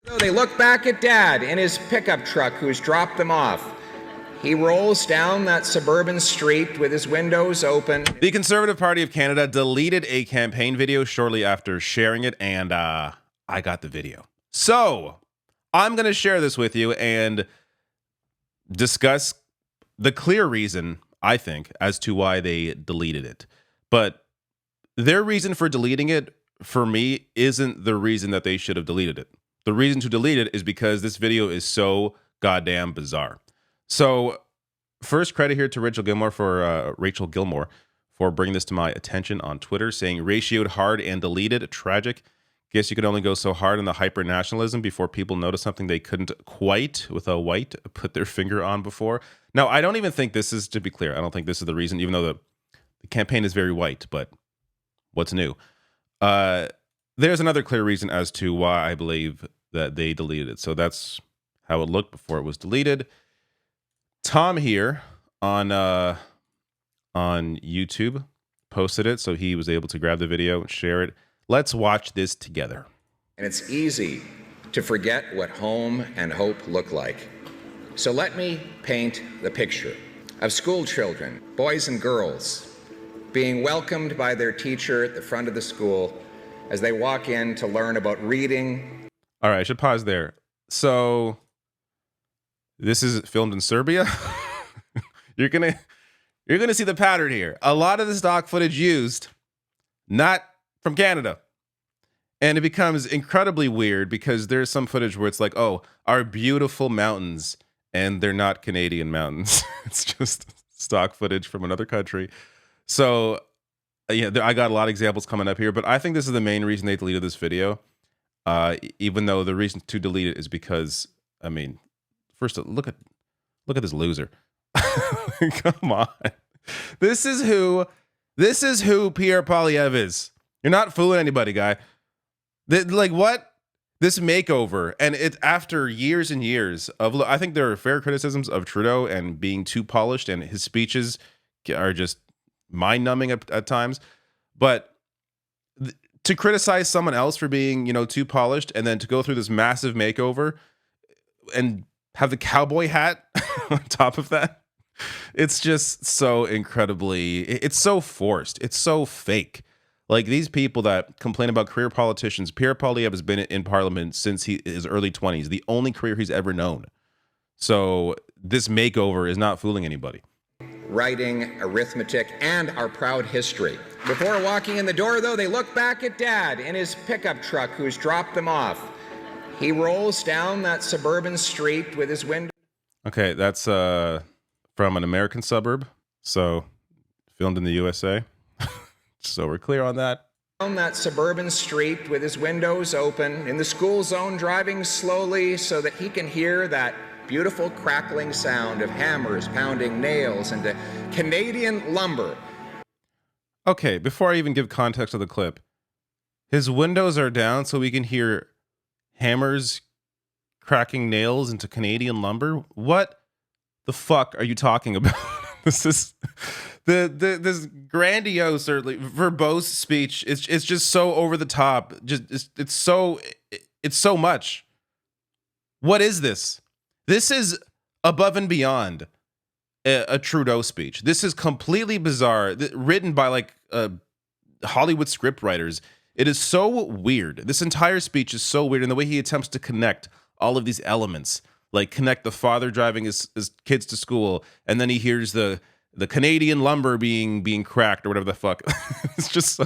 So they look back at Dad in his pickup truck who's dropped them off. He rolls down that suburban street with his windows open. The Conservative Party of Canada deleted a campaign video shortly after sharing it, and I got the video. So I'm going to share this with you and discuss the clear reason, I think, as to why they deleted it. But their reason for deleting it, for me, isn't the reason that they should have deleted it. The reason to delete it is because this video is so goddamn bizarre. So first, credit here to Rachel Gilmore for bringing this to my attention on Twitter, saying ratioed hard and deleted. Tragic. Guess you could only go so hard on the hyper-nationalism before people notice something they couldn't quite, with a white, put their finger on before. Now, I don't even think this is, to be clear, I don't think this is the reason, even though the campaign is very white, but what's new? There's another clear reason as to why I believe that they deleted it. So that's how it looked before it was deleted. Tom here on YouTube posted it, so he was able to grab the video and share it. Let's watch this together. And it's easy to forget what home and hope look like. So let me paint the picture of school children, boys and girls, being welcomed by their teacher at the front of the school as they walk in to learn about reading. All right, I should pause there. So this is filmed in Serbia. You're gonna see the pattern here. A lot of the stock footage used, not from Canada. And it becomes incredibly weird because there's some footage where it's like, oh, our beautiful mountains, and they're not Canadian mountains. It's just stock footage from another country. So yeah, I got a lot of examples coming up here, but I think this is the main reason they deleted this video. Even though the reason to delete it is because, I mean, first look at this loser. Come on. This is who Pierre Poilievre is. You're not fooling anybody, guy. Like what? This makeover, and it's after years and years of, I think there are fair criticisms of Trudeau and being too polished, and his speeches are just mind-numbing at times. But to criticize someone else for being, too polished, and then to go through this massive makeover and have the cowboy hat on top of that, it's just so incredibly, it's so forced. It's so fake. Like these people that complain about career politicians, Pierre Poilievre has been in Parliament since his early 20s, the only career he's ever known. So this makeover is not fooling anybody. Writing, arithmetic, and our proud history. Before walking in the door, though, they look back at Dad in his pickup truck who's dropped them off. He rolls down that suburban street with his window. Okay, that's from an American suburb, so filmed in the USA. So we're clear on that. Down that suburban street with his windows open, in the school zone, driving slowly so that he can hear that beautiful crackling sound of hammers pounding nails into Canadian lumber. Okay, before I even give context of the clip, his windows are down so we can hear hammers cracking nails into Canadian lumber. What the fuck are you talking about? This is this grandiose or verbose speech. It's just so over the top. It's so much. What is this? This is above and beyond a Trudeau speech. This is completely bizarre, written by like Hollywood script writers. It is so weird. This entire speech is so weird, and the way he attempts to connect all of these elements, like connect the father driving his kids to school, and then he hears the Canadian lumber being cracked or whatever the fuck. It's just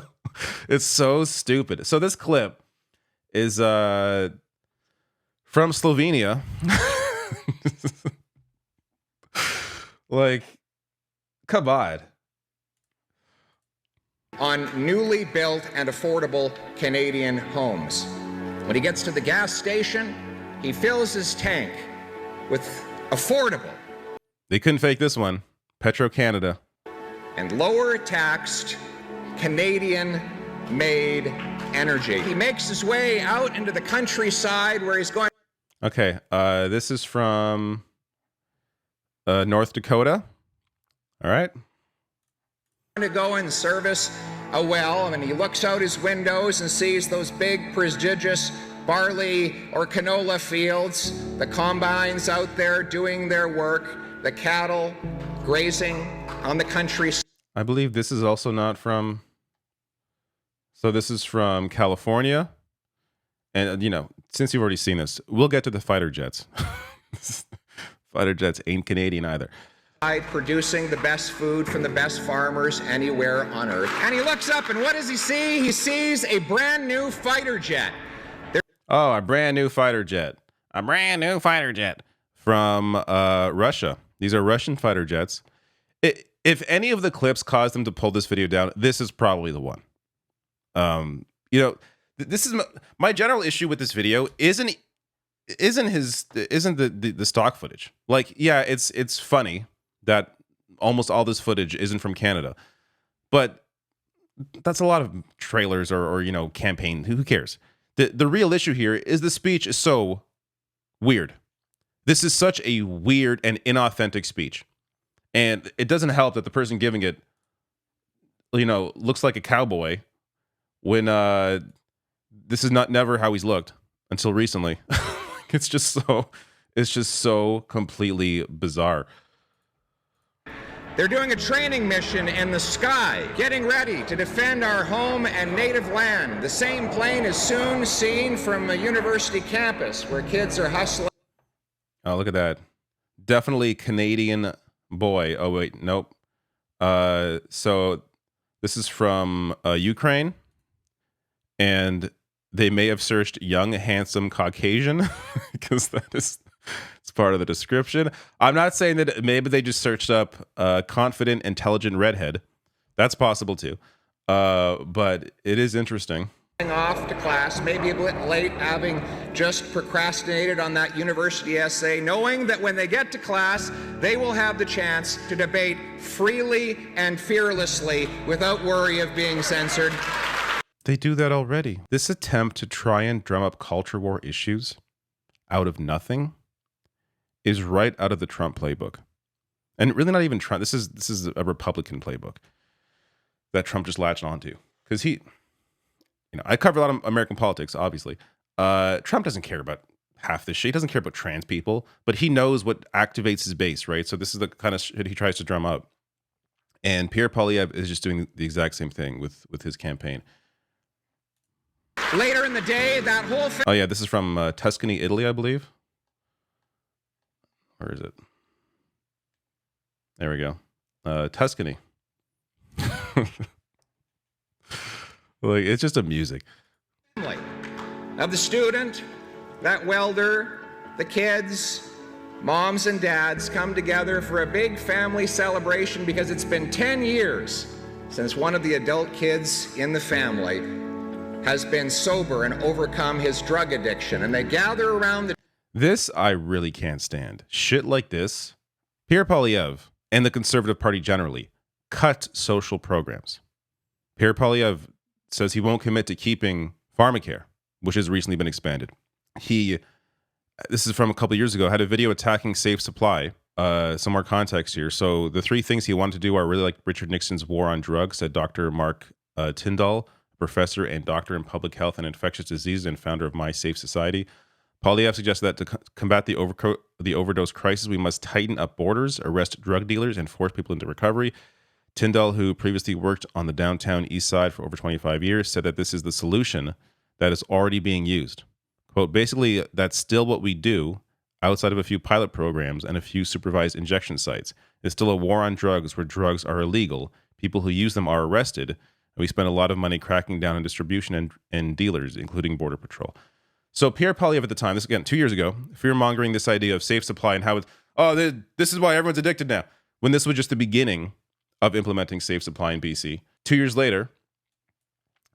it's so stupid. So this clip is from Slovenia. Like, come on. On newly built and affordable Canadian homes. When he gets to the gas station, he fills his tank with affordable. They couldn't fake this one. Petro-Canada. And lower taxed Canadian-made energy. He makes his way out into the countryside where he's going. Okay, this is from North Dakota. All right. To go and service a well, and he looks out his windows and sees those big, prestigious barley or canola fields, the combines out there doing their work, the cattle grazing on the country. I believe this is also not from. So this is from California. And, since you've already seen this, we'll get to the fighter jets. Fighter jets ain't Canadian either. Producing the best food from the best farmers anywhere on earth. And he looks up, and what does he see? He sees a brand new fighter jet. A brand new fighter jet. A brand new fighter jet from Russia. These are Russian fighter jets. If any of the clips caused them to pull this video down, this is probably the one. This is my general issue with this video isn't the stock footage. Like, yeah, it's funny that almost all this footage isn't from Canada, but that's a lot of trailers or campaign. Who cares? The real issue here is the speech is so weird. This is such a weird and inauthentic speech, and it doesn't help that the person giving it, looks like a cowboy when this is never how he's looked until recently. It's just so completely bizarre. They're doing a training mission in the sky, getting ready to defend our home and native land. The same plane is soon seen from a university campus where kids are hustling. Oh, look at that. Definitely Canadian boy. Oh, wait, nope. So this is from Ukraine, and they may have searched young, handsome Caucasian because it's part of the description. I'm not saying that maybe they just searched up confident, intelligent redhead. That's possible too. But it is interesting. Off to class, maybe a bit late, having just procrastinated on that university essay, knowing that when they get to class, they will have the chance to debate freely and fearlessly without worry of being censored. They do that already. This attempt to try and drum up culture war issues out of nothing is right out of the Trump playbook. And really not even Trump. This is a Republican playbook that Trump just latched onto. Because I cover a lot of American politics, obviously. Trump doesn't care about half this shit. He doesn't care about trans people, but he knows what activates his base, right? So this is the kind of shit he tries to drum up. And Pierre Poilievre is just doing the exact same thing with his campaign. Later in the day, that whole thing. Oh, yeah, this is from Tuscany, Italy, I believe. Where is it? There we go. Tuscany. Like, it's just a music. Of the student, that welder, the kids, moms and dads come together for a big family celebration because it's been 10 years since one of the adult kids in the family has been sober and overcome his drug addiction, and they gather around the... This I really can't stand. Shit like this. Pierre Poilievre and the Conservative Party generally cut social programs. Pierre Poilievre says he won't commit to keeping pharmacare, which has recently been expanded. This is from a couple years ago, had a video attacking Safe Supply. Some more context here. So the three things he wanted to do are really like Richard Nixon's war on drugs, said Dr. Mark Tyndall, professor and doctor in public health and infectious disease and founder of My Safe Society. Poilievre suggested that to combat the overdose crisis, we must tighten up borders, arrest drug dealers, and force people into recovery. Tyndall, who previously worked on the downtown east side for over 25 years, said that this is the solution that is already being used. Quote, basically, that's still what we do outside of a few pilot programs and a few supervised injection sites. It's still a war on drugs where drugs are illegal. People who use them are arrested. And we spend a lot of money cracking down on distribution and dealers, including Border Patrol. So Pierre Poilievre at the time, this again, 2 years ago, fear-mongering this idea of safe supply and how it's, this is why everyone's addicted now, when this was just the beginning of implementing safe supply in BC. 2 years later,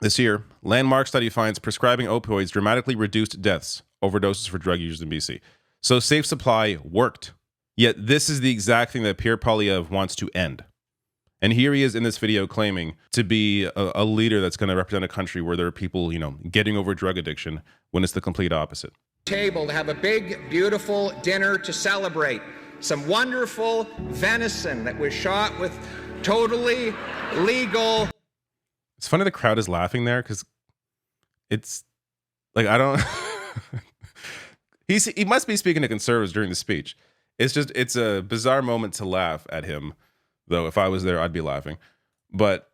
this year, landmark study finds prescribing opioids dramatically reduced deaths, overdoses for drug users in BC. So safe supply worked. Yet this is the exact thing that Pierre Poilievre wants to end. And here he is in this video claiming to be a leader that's going to represent a country where there are people, getting over drug addiction when it's the complete opposite. Table to have a big, beautiful dinner to celebrate. Some wonderful venison that was shot with totally legal. It's funny the crowd is laughing there because it's like, I don't, He must be speaking to conservatives during the speech. It's a bizarre moment to laugh at him, though. If I was there, I'd be laughing. But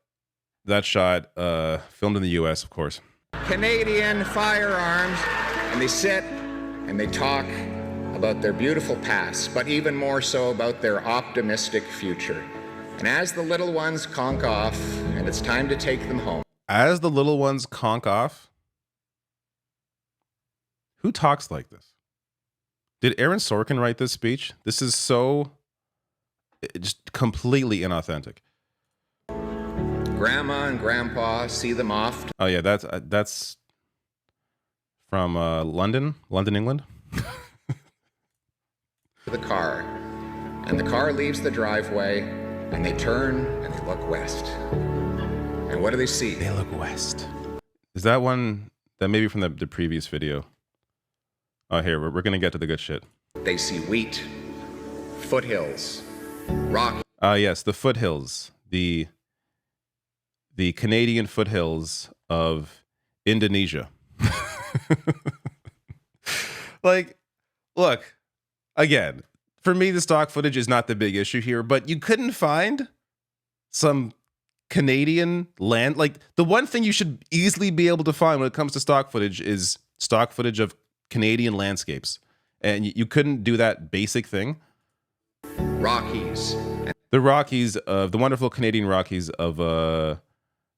that shot, filmed in the U.S., of course. Canadian firearms, and they sit and they talk about their beautiful past, but even more so about their optimistic future. And as the little ones conk off, and it's time to take them home. As the little ones conk off? Who talks like this? Did Aaron Sorkin write this speech? This is so just completely inauthentic. Grandma and Grandpa see them off. Oh yeah, that's from London, England. To the car, and the car leaves the driveway, and they turn and they look west. And what do they see? They look west. Is that one that maybe from the previous video? Oh, here, we're going to get to the good shit. They see wheat, foothills, rock. Yes, the foothills. The Canadian foothills of Indonesia. Like, look, again, for me, the stock footage is not the big issue here, but you couldn't find some Canadian land. Like, the one thing you should easily be able to find when it comes to stock footage is stock footage of Canadian landscapes, and you couldn't do that basic thing. Rockies. The Rockies of the wonderful Canadian Rockies of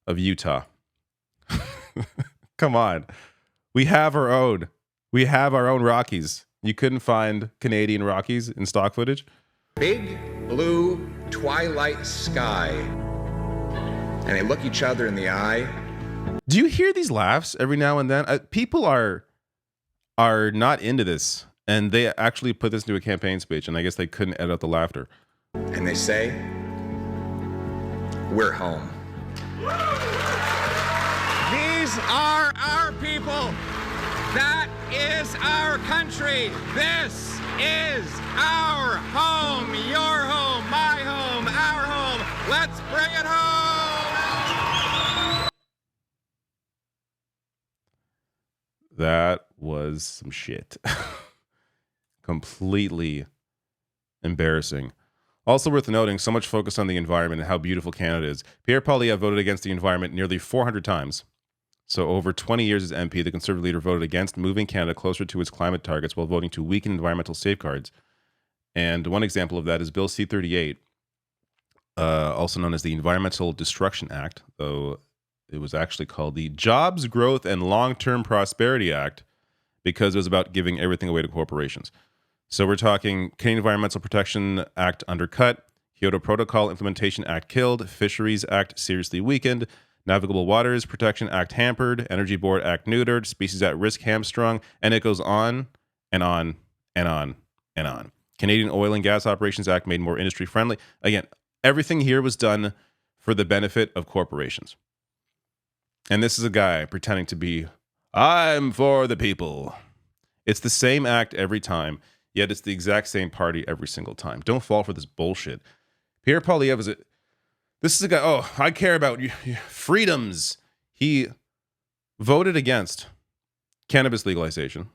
Utah. Come on, we have our own. We have our own Rockies. You couldn't find Canadian Rockies in stock footage. Big blue twilight sky, and they look each other in the eye. Do you hear these laughs every now and then? People are not into this, and they actually put this into a campaign speech, and I guess they couldn't edit out the laughter. And they say, "We're home." These are our people. That is our country. This is our home. Your home, my home, our home. Let's bring it home. That was some shit. Completely embarrassing. Also worth noting, so much focus on the environment and how beautiful Canada is. Pierre Poilievre voted against the environment nearly 400 times. So over 20 years as MP, the Conservative leader voted against moving Canada closer to its climate targets while voting to weaken environmental safeguards. And one example of that is Bill C-38, also known as the Environmental Destruction Act, though it was actually called the Jobs, Growth, and Long-Term Prosperity Act because it was about giving everything away to corporations. So we're talking Canadian Environmental Protection Act undercut, Kyoto Protocol Implementation Act killed, Fisheries Act seriously weakened, Navigable Waters Protection Act hampered, Energy Board Act neutered, Species at Risk hamstrung, and it goes on and on and on and on. Canadian Oil and Gas Operations Act made more industry friendly. Again, everything here was done for the benefit of corporations. And this is a guy pretending to be, I'm for the people. It's the same act every time, yet it's the exact same party every single time. Don't fall for this bullshit. Pierre Poilievre this is a guy, oh, I care about freedoms. He voted against cannabis legalization.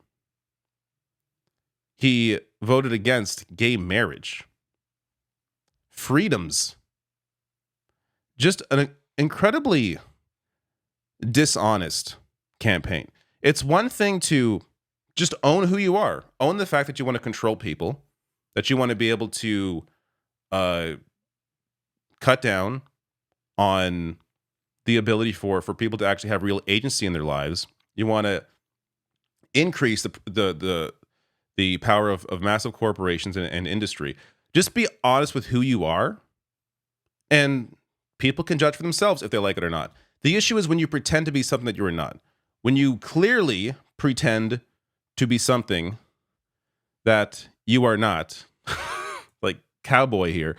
He voted against gay marriage. Freedoms. Just an incredibly dishonest campaign. It's one thing to just own who you are. Own the fact that you want to control people, that you want to be able to cut down on the ability for people to actually have real agency in their lives. You want to increase the power of massive corporations and industry. Just be honest with who you are, and people can judge for themselves if they like it or not. The issue is when you pretend to be something that you are not. When you clearly pretend to be something that you are not, like cowboy here,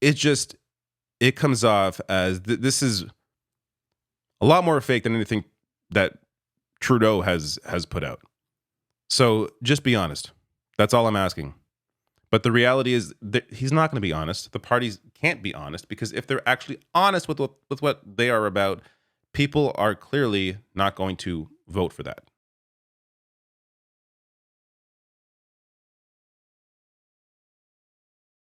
it comes off as this is a lot more fake than anything that Trudeau has put out. So just be honest. That's all I'm asking. But the reality is that he's not going to be honest. The parties can't be honest because if they're actually honest with what they are about, people are clearly not going to vote for that.